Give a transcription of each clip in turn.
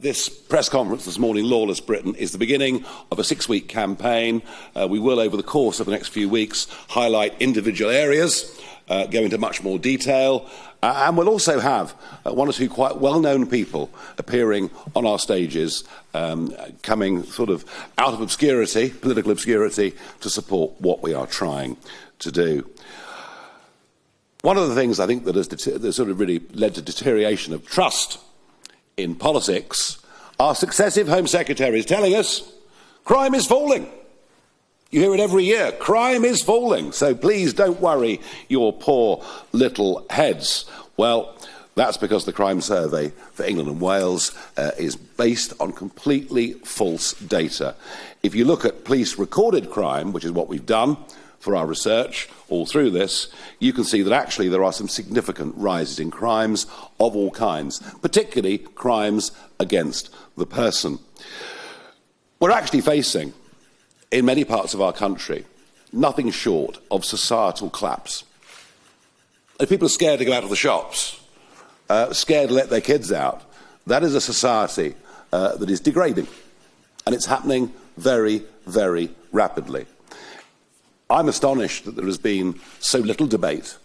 This press conference this morning, Lawless Britain, is the beginning of a 6-week campaign. We will, over the course of the next few weeks, highlight individual areas, go into much more detail, and we'll also have one or two quite well-known people appearing on our stages, coming sort of out of obscurity, political obscurity, to support what we are trying to do. One of the things I think that has sort of really led to deterioration of trust in politics are successive Home Secretaries telling us crime is falling. You hear it every year, crime is falling, so please don't worry your poor little heads. Well, that's because the crime survey for England and Wales is based on completely false data. If you look at police recorded crime, which is what we've done for our research all through this, you can see that actually there are some significant rises in crimes of all kinds, particularly crimes against the person. We're actually facing, in many parts of our country, nothing short of societal collapse. If people are scared to go out of the shops, scared to let their kids out, that is a society that is degrading, and it's happening very, very rapidly. I'm astonished that there has been so little debate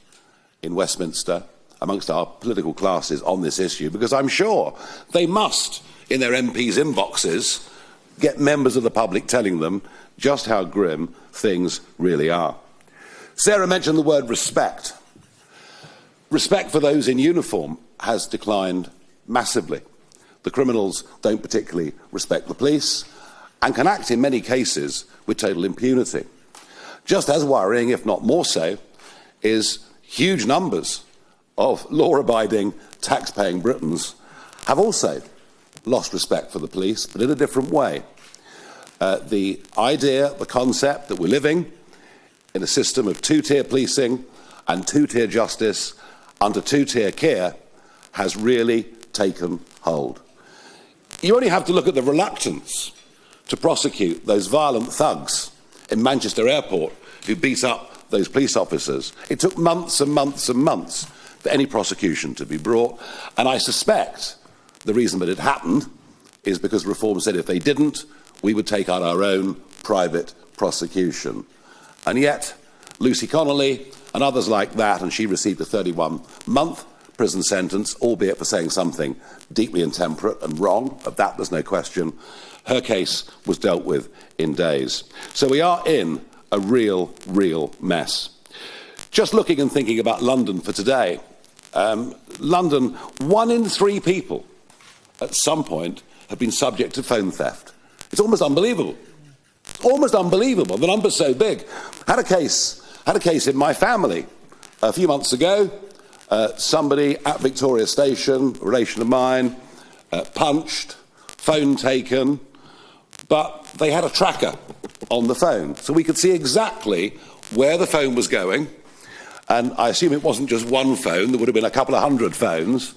in Westminster amongst our political classes on this issue, because I'm sure they must, in their MPs' inboxes, get members of the public telling them just how grim things really are. Sarah mentioned the word respect. Respect for those in uniform has declined massively. The criminals don't particularly respect the police and can act in many cases with total impunity. Just as worrying, if not more so, is huge numbers of law-abiding, tax-paying Britons have also lost respect for the police, but in a different way. The idea, the concept that we're living in a system of two-tier policing and two-tier justice under two-tier care has really taken hold. You only have to look at the reluctance to prosecute those violent thugs in Manchester Airport who beat up those police officers. It took months and months and months for any prosecution to be brought, and I suspect the reason that it happened is because Reform said if they didn't, we would take on our own private prosecution. And yet, Lucy Connolly and others like that, and she received a 31-month prison sentence, albeit for saying something deeply intemperate and wrong, of that there's no question. Her case was dealt with in days. So we are in a real, real mess. Just looking and thinking about London for today, London, 1 in 3 people at some point have been subject to phone theft. It's almost unbelievable. Almost unbelievable. The number's so big. Had a case in my family a few months ago. Somebody at Victoria Station, a relation of mine, punched, phone taken, but they had a tracker on the phone, so we could see exactly where the phone was going. And I assume it wasn't just one phone, there would have been a couple of hundred phones.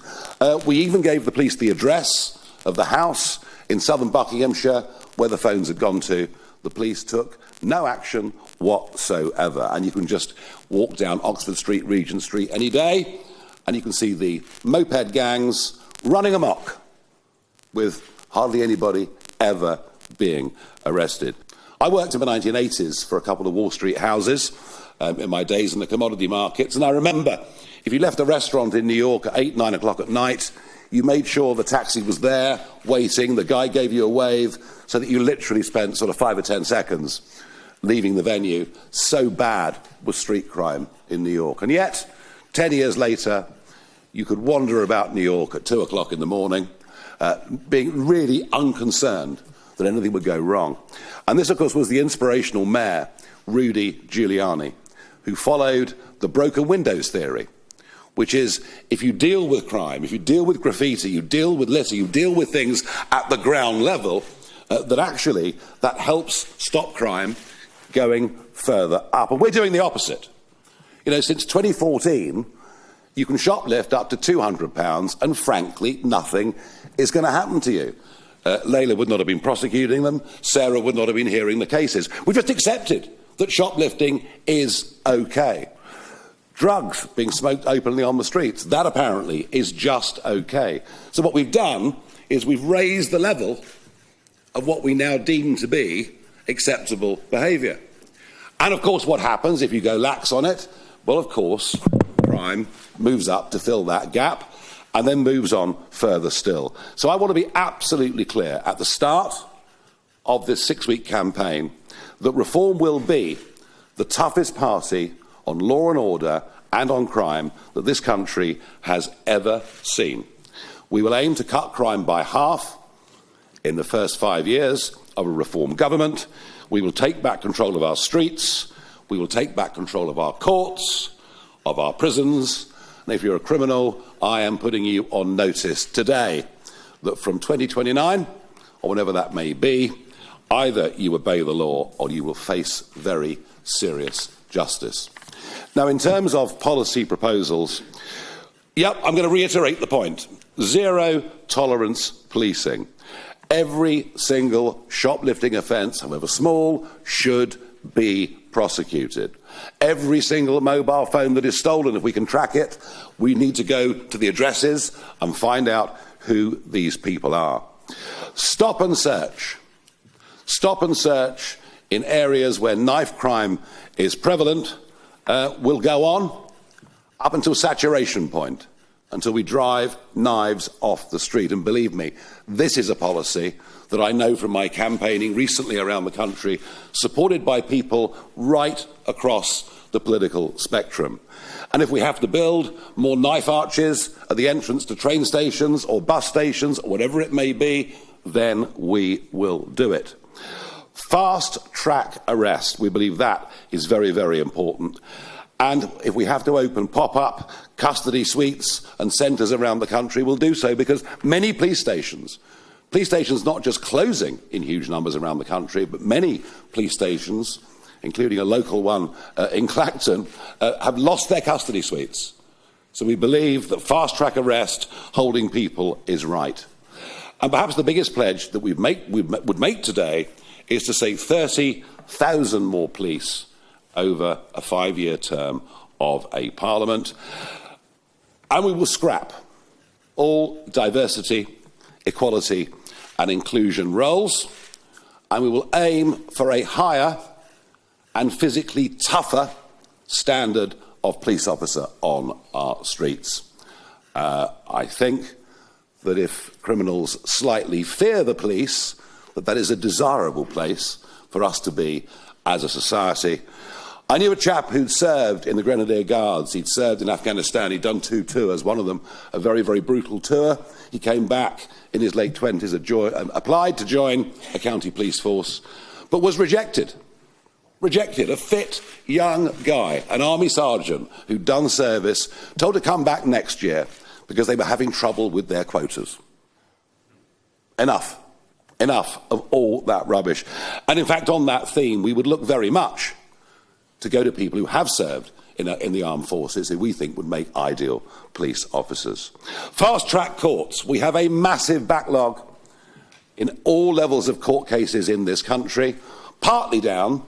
We even gave the police the address of the house in southern Buckinghamshire where the phones had gone to. The police took no action whatsoever. And you can just walk down Oxford Street, Regent Street any day, and you can see the moped gangs running amok with hardly anybody ever being arrested. I worked in the 1980s for a couple of Wall Street houses in my days in the commodity markets, and I remember if you left a restaurant in New York at 8, 9 o'clock at night, you made sure the taxi was there, waiting, the guy gave you a wave, so that you literally spent sort of 5 or 10 seconds leaving the venue. So bad was street crime in New York. And yet, 10 years later, you could wander about New York at 2 o'clock in the morning, being really unconcerned that anything would go wrong. And this, of course, was the inspirational mayor, Rudy Giuliani, who followed the broken windows theory, which is if you deal with crime, if you deal with graffiti, you deal with litter, you deal with things at the ground level, that actually that helps stop crime going further up. And we're doing the opposite. You know, since 2014, you can shoplift up to £200, and frankly, nothing is going to happen to you. Layla would not have been prosecuting them. Sarah would not have been hearing the cases. We've just accepted that shoplifting is okay. Drugs being smoked openly on the streets, that apparently is just okay. So what we've done is we've raised the level of what we now deem to be acceptable behaviour. And of course, what happens if you go lax on it? Well, of course, crime moves up to fill that gap and then moves on further still. So I want to be absolutely clear at the start of this 6-week campaign that Reform will be the toughest party on law and order and on crime that this country has ever seen. We will aim to cut crime by half in the first 5 years of a Reform government. We will take back control of our streets. We will take back control of our courts, of our prisons. And if you're a criminal, I am putting you on notice today that from 2029, or whenever that may be, either you obey the law or you will face very serious justice. Now, in terms of policy proposals, I'm going to reiterate the point. Zero tolerance policing. Every single shoplifting offence, however small, should be prosecuted. Every single mobile phone that is stolen, if we can track it, we need to go to the addresses and find out who these people are. Stop and search. Stop and search in areas where knife crime is prevalent will go on up until saturation point, until we drive knives off the street. And believe me, this is a policy that I know from my campaigning recently around the country, supported by people right across the political spectrum. And if we have to build more knife arches at the entrance to train stations or bus stations or whatever it may be, then we will do it. Fast track arrest, we believe that is very, very important. And if we have to open pop-up custody suites and centres around the country, we'll do so, because many police stations not just closing in huge numbers around the country, but many police stations, including a local one in Clacton, have lost their custody suites. So we believe that fast-track arrest, holding people, is right. And perhaps the biggest pledge that we would make today is to say 30,000 more police over a 5-year term of a parliament. And we will scrap all diversity, equality and inclusion roles, and we will aim for a higher and physically tougher standard of police officer on our streets. I think that if criminals slightly fear the police, that is a desirable place for us to be as a society. I knew a chap who'd served in the Grenadier Guards. He'd served in Afghanistan. He'd done 2 tours, one of them a very, very brutal tour. He came back in his late 20s, applied to join a county police force, but was rejected. Rejected. A fit young guy, an army sergeant who'd done service, told to come back next year because they were having trouble with their quotas. Enough. Enough of all that rubbish. And in fact, on that theme, we would look very much to go to people who have served in the armed forces, who we think would make ideal police officers. Fast-track courts. We have a massive backlog in all levels of court cases in this country, partly down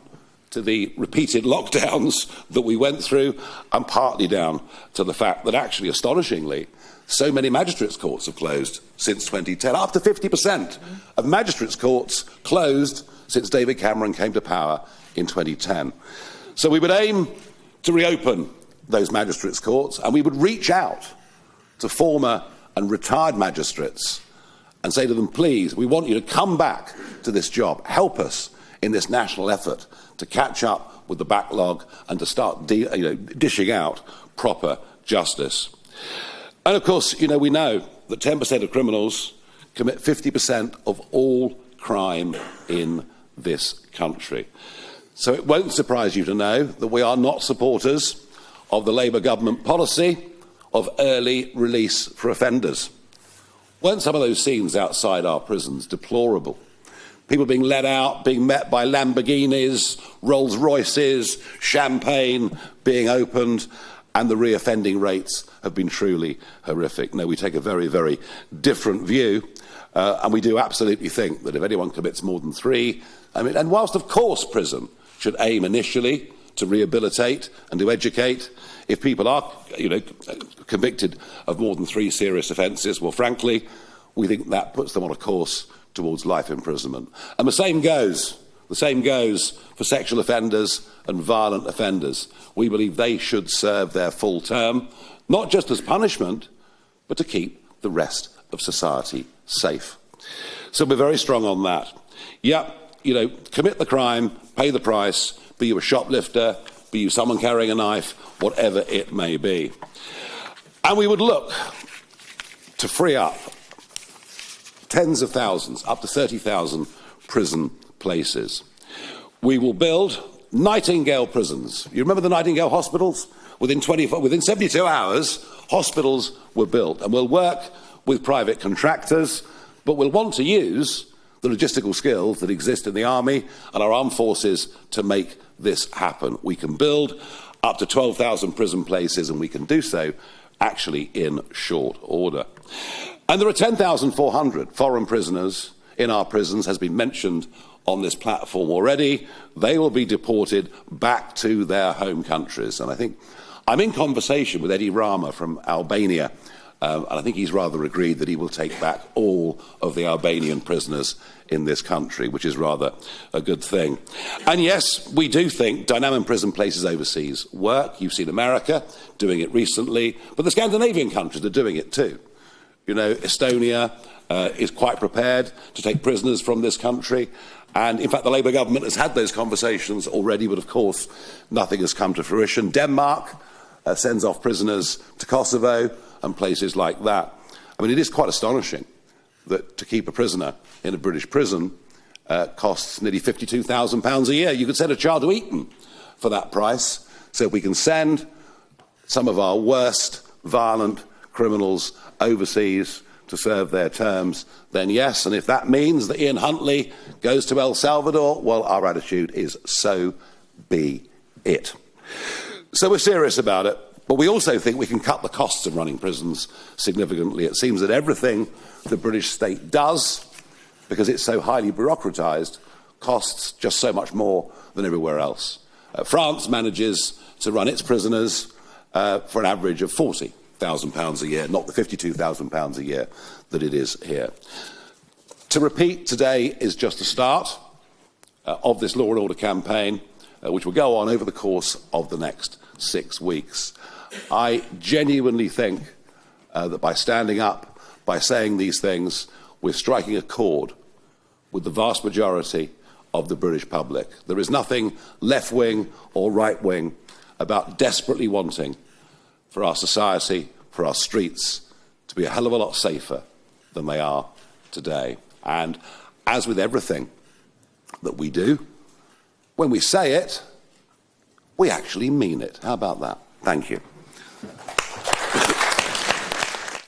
to the repeated lockdowns that we went through, and partly down to the fact that actually, astonishingly, so many magistrates' courts have closed since 2010. Up to 50% of magistrates' courts closed since David Cameron came to power in 2010. So we would aim to reopen those magistrates' courts, and we would reach out to former and retired magistrates and say to them, please, we want you to come back to this job. Help us in this national effort to catch up with the backlog and to start dishing out proper justice. And of course, we know that 10% of criminals commit 50% of all crime in this country. So it won't surprise you to know that we are not supporters of the Labour government policy of early release for offenders. Weren't some of those scenes outside our prisons deplorable? People being let out, being met by Lamborghinis, Rolls Royces, champagne being opened, and the reoffending rates have been truly horrific. No, we take a very, very different view, and we do absolutely think that if anyone commits more than 3, and whilst of course prison should aim initially to rehabilitate and to educate, if people are convicted of more than 3 serious offences, well, frankly, we think that puts them on a course towards life imprisonment. And the same goes for sexual offenders and violent offenders. We believe they should serve their full term, not just as punishment, but to keep the rest of society safe. So we're very strong on that. Yeah, commit the crime, pay the price, be you a shoplifter, be you someone carrying a knife, whatever it may be. And we would look to free up tens of thousands, up to 30,000 prison places. We will build Nightingale prisons. You remember the Nightingale hospitals? Within 72 hours, hospitals were built, and we'll work with private contractors, but we'll want to use the logistical skills that exist in the army and our armed forces to make this happen. We can build up to 12,000 prison places, and we can do so actually in short order. And there are 10,400 foreign prisoners in our prisons, has been mentioned on this platform already. They will be deported back to their home countries. And I think I'm in conversation with Edi Rama from Albania, and I think he's rather agreed that he will take back all of the Albanian prisoners in this country, which is rather a good thing. And yes, we do think dynamic prison places overseas work. You've seen America doing it recently, but the Scandinavian countries are doing it too. Estonia is quite prepared to take prisoners from this country. And in fact, the Labour government has had those conversations already, but of course, nothing has come to fruition. Denmark sends off prisoners to Kosovo and places like that. I mean, it is quite astonishing that to keep a prisoner in a British prison costs nearly £52,000 a year. You could send a child to Eton for that price. So if we can send some of our worst violent criminals overseas to serve their terms, then yes. And if that means that Ian Huntley goes to El Salvador, well, our attitude is so be it. So we're serious about it, but we also think we can cut the costs of running prisons significantly. It seems that everything the British state does, because it's so highly bureaucratised, costs just so much more than everywhere else. France manages to run its prisoners for an average of £40,000 a year, not the £52,000 a year that it is here. To repeat, today is just the start of this Law and Order campaign, which will go on over the course of the next 6 weeks. I genuinely think that by standing up, by saying these things, we're striking a chord with the vast majority of the British public. There is nothing left-wing or right-wing about desperately wanting for our society, for our streets, to be a hell of a lot safer than they are today. And as with everything that we do, when we say it, we actually mean it. How about that? Thank you.